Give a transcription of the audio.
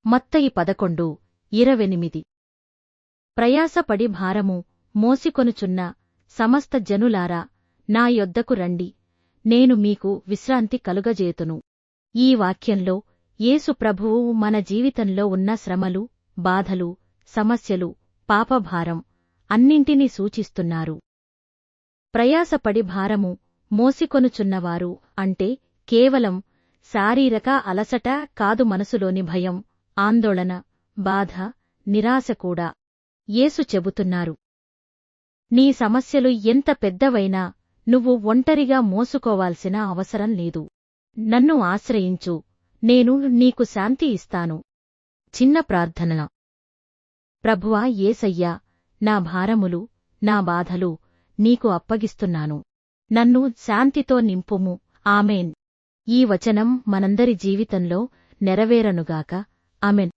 మత్తయి 11:28 ప్రయాసపడి భారము మోసికొనుచున్న సమస్త జనులారా నా యొద్దకు రండి, నేను మీకు విశ్రాంతి కలుగజేతును. ఈ వాక్యంలో యేసు ప్రభువు మన జీవితంలో ఉన్న శ్రమలు, బాధలు, సమస్యలు, పాపభారం అన్నింటినీ సూచిస్తున్నారు. ప్రయాసపడి భారము మోసికొనుచున్నవారు అంటే కేవలం శారీరక అలసట కాదు, మనసులోని భయం, ఆందోళన, బాధ, నిరాశ కూడా. యేసు చెబుతున్నారు, నీ సమస్యలు ఎంత పెద్దవైనా నువ్వు ఒంటరిగా మోసుకోవాల్సిన అవసరం లేదు. నన్ను ఆశ్రయించు, నేను నీకు శాంతి ఇస్తాను. చిన్న ప్రార్థన. ప్రభువా యేసయ్యా, నా భారములు, నా బాధలు నీకు అప్పగిస్తున్నాను. నన్ను శాంతితో నింపుము. ఆమేన్. ఈ వచనం మనందరి జీవితంలో నెరవేరనుగాక. ఆమేన్.